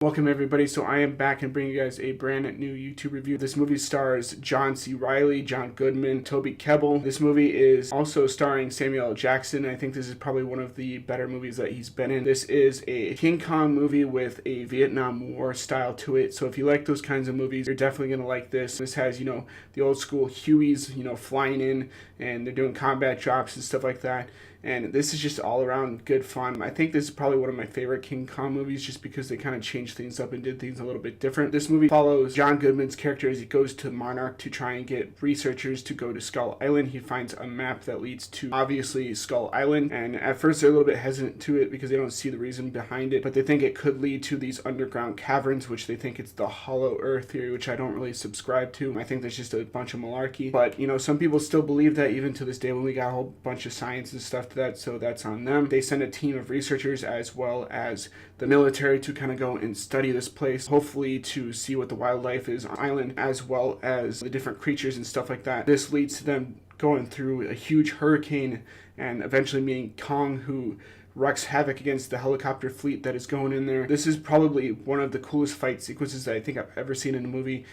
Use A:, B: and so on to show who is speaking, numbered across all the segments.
A: Welcome everybody. So I am back and bringing you guys a brand new YouTube review. This movie stars John C. Reilly, John Goodman, Toby Kebbell. This movie is also starring Samuel L. Jackson. I think this is probably one of the better movies that he's been in. This is a King Kong movie with a Vietnam War style to it. So if you like those kinds of movies, you're definitely going to like this. This has, the old school Hueys, flying in and they're doing combat drops and stuff like that. And this is just all around good fun. I think this is probably one of my favorite King Kong movies just because they kind of changed things up and did things a little bit different. This movie follows John Goodman's character as he goes to Monarch to try and get researchers to go to Skull Island. He finds a map that leads to, obviously, Skull Island. And at first they're a little bit hesitant to it because they don't see the reason behind it. But they think it could lead to these underground caverns, which they think it's the Hollow Earth theory, which I don't really subscribe to. I think that's just a bunch of malarkey. But, some people still believe that even to this day when we got a whole bunch of science and stuff to that. So that's on them. They send a team of researchers as well as the military to kind of go and study this place, hopefully to see what the wildlife is on the island as well as the different creatures and stuff like that. This leads to them going through a huge hurricane and eventually meeting Kong, who wreaks havoc against the helicopter fleet that is going in there. This is probably one of the coolest fight sequences that I think I've ever seen in a movie.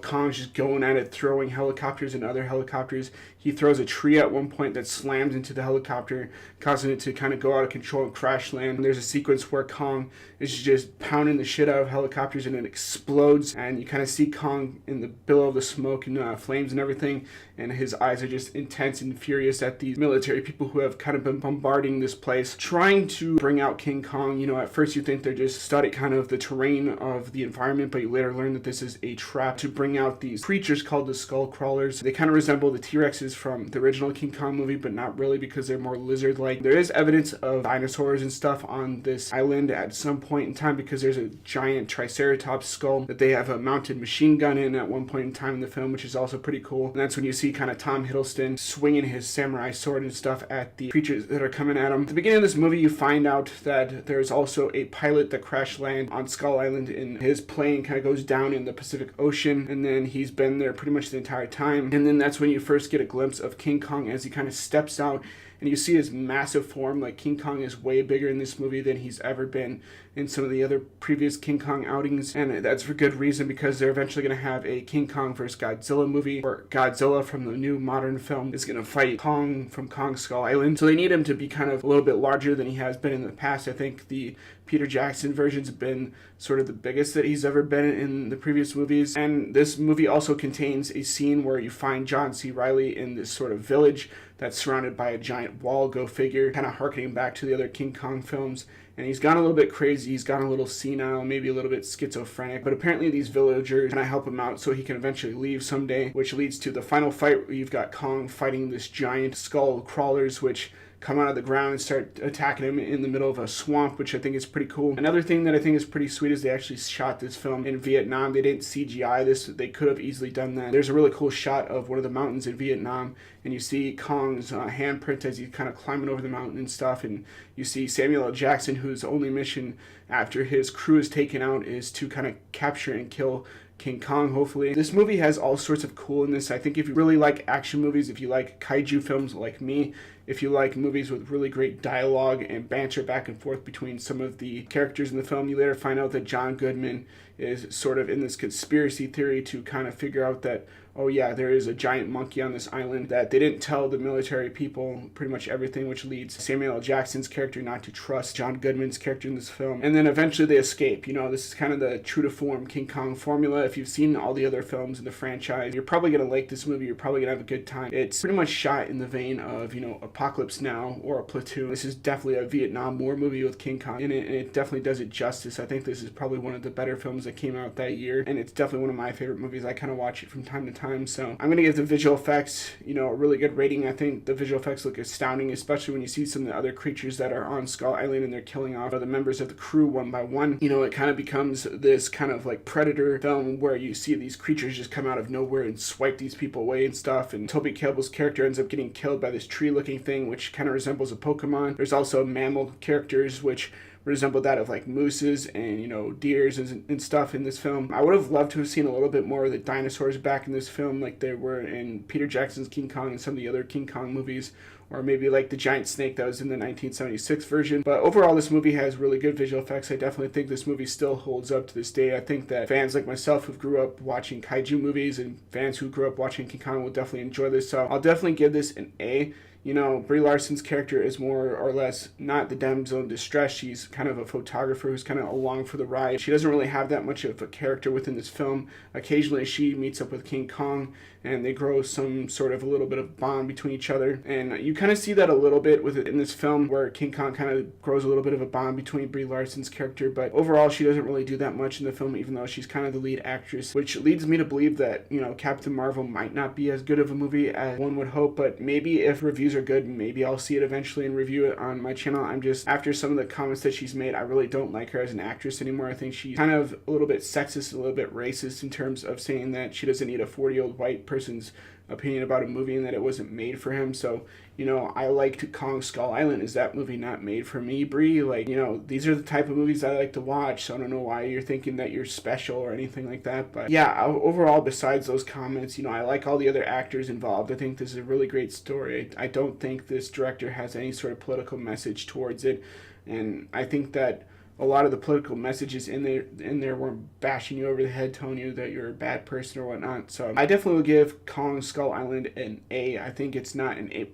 A: Kong's just going at it, throwing helicopters and other helicopters. He throws a tree at one point that slams into the helicopter, causing it to kind of go out of control and crash land. And there's a sequence where Kong is just pounding the shit out of helicopters and it explodes. And you kind of see Kong in the billow of the smoke and flames and everything. And his eyes are just intense and furious at these military people who have kind of been bombarding this place, trying to bring out King Kong. At first you think they're just studying kind of the terrain of the environment, but you later learn that this is a trap to bring out these creatures called the skull crawlers. They kind of resemble the T-Rexes from the original King Kong movie, but not really because they're more lizard-like. There is evidence of dinosaurs and stuff on this island at some point in time because there's a giant Triceratops skull that they have a mounted machine gun in at one point in time in the film, which is also pretty cool. And that's when you see kind of Tom Hiddleston swinging his samurai sword and stuff at the creatures that are coming at him. At the beginning of this movie, you find out that there's also a pilot that crash land on Skull Island and his plane kind of goes down in the Pacific Ocean, and then he's been there pretty much the entire time. And then that's when you first get a glimpse of King Kong as he kind of steps out and you see his massive form. Like, King Kong is way bigger in this movie than he's ever been in some of the other previous King Kong outings, and that's for good reason because they're eventually going to have a King Kong vs. Godzilla movie where Godzilla from the new modern film is going to fight Kong from Kong Skull Island. So they need him to be kind of a little bit larger than he has been in the past. I think the Peter Jackson version's been sort of the biggest that he's ever been in the previous movies. And this movie also contains a scene where you find John C. Reilly in this sort of village that's surrounded by a giant wall, go figure, kind of harkening back to the other King Kong films. And he's gone a little bit crazy, he's gone a little senile, maybe a little bit schizophrenic, but apparently these villagers kind of help him out so he can eventually leave someday, which leads to the final fight where you've got Kong fighting this giant skull crawlers, which come out of the ground and start attacking him in the middle of a swamp, which I think is pretty cool. Another thing that I think is pretty sweet is they actually shot this film in Vietnam. They didn't CGI this. They could have easily done that. There's a really cool shot of one of the mountains in Vietnam, and you see Kong's handprint as he's kind of climbing over the mountain and stuff, and you see Samuel L. Jackson, whose only mission after his crew is taken out is to kind of capture and kill King Kong, hopefully. This movie has all sorts of coolness. I think if you really like action movies, if you like kaiju films like me, if you like movies with really great dialogue and banter back and forth between some of the characters in the film, you later find out that John Goodman is sort of in this conspiracy theory to kind of figure out that, oh yeah, there is a giant monkey on this island, that they didn't tell the military people pretty much everything, which leads Samuel L. Jackson's character not to trust John Goodman's character in this film. And then eventually they escape. This is kind of the true to form King Kong formula. If you've seen all the other films in the franchise, you're probably going to like this movie. You're probably going to have a good time. It's pretty much shot in the vein of, Apocalypse Now or a Platoon. This is definitely a Vietnam War movie with King Kong in it, and it definitely does it justice. I think this is probably one of the better films that came out that year, and it's definitely one of my favorite movies. I kind of watch it from time to time. So I'm going to give the visual effects, a really good rating. I think the visual effects look astounding, especially when you see some of the other creatures that are on Skull Island and they're killing off the members of the crew one by one. It kind of becomes this kind of like Predator film where you see these creatures just come out of nowhere and swipe these people away and stuff. And Toby Kebbell's character ends up getting killed by this tree-looking thing, which kind of resembles a Pokemon. There's also mammal characters, which resembled that of like mooses and, you know, deers and stuff in this film. I would have loved to have seen a little bit more of the dinosaurs back in this film, like they were in Peter Jackson's King Kong and some of the other King Kong movies, or maybe like the giant snake that was in the 1976 version. But overall, this movie has really good visual effects. I definitely think this movie still holds up to this day. I think that fans like myself who grew up watching kaiju movies and fans who grew up watching King Kong will definitely enjoy this. So I'll definitely give this an A. You know, Brie Larson's character is more or less not the damsel in distress. She's kind of a photographer who's kind of along for the ride. She doesn't really have that much of a character within this film. Occasionally she meets up with King Kong and they grow some sort of a little bit of bond between each other. And you kind of see that a little bit with it in this film, where King Kong kind of grows a little bit of a bond between Brie Larson's character. But overall, she doesn't really do that much in the film, even though she's kind of the lead actress, which leads me to believe that, you know, Captain Marvel might not be as good of a movie as one would hope. But maybe if reviews are good, maybe I'll see it eventually and review it on my channel. I'm just, after some of the comments that she's made, I really don't like her as an actress anymore. I think she's kind of a little bit sexist, a little bit racist in terms of saying that she doesn't need a 40-year-old white person's opinion about a movie and that it wasn't made for him. So, you know, I liked Kong Skull Island. Is that movie not made for me, Brie? Like, you know, these are the type of movies I like to watch, so I don't know why you're thinking that you're special or anything like that. But yeah, overall, besides those comments, you know, I like all the other actors involved. I think this is a really great story. I don't think this director has any sort of political message towards it, and I think that a lot of the political messages in there were bashing you over the head, telling you that you're a bad person or whatnot. So I definitely will give Kong Skull Island an A. I think it's not an A+.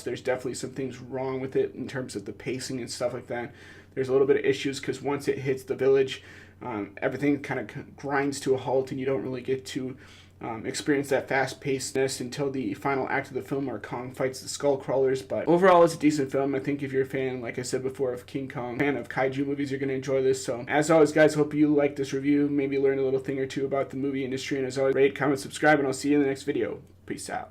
A: There's definitely some things wrong with it in terms of the pacing and stuff like that. There's a little bit of issues because once it hits the village, everything kind of grinds to a halt and you don't really get to experience that fast-pacedness until the final act of the film where Kong fights the skull crawlers. But overall, it's a decent film. I think if you're a fan, like I said before, of King Kong, fan of kaiju movies, you're going to enjoy this. So as always, guys, hope you like this review, maybe learn a little thing or two about the movie industry, and as always, rate, comment, subscribe, and I'll see you in the next video. Peace out.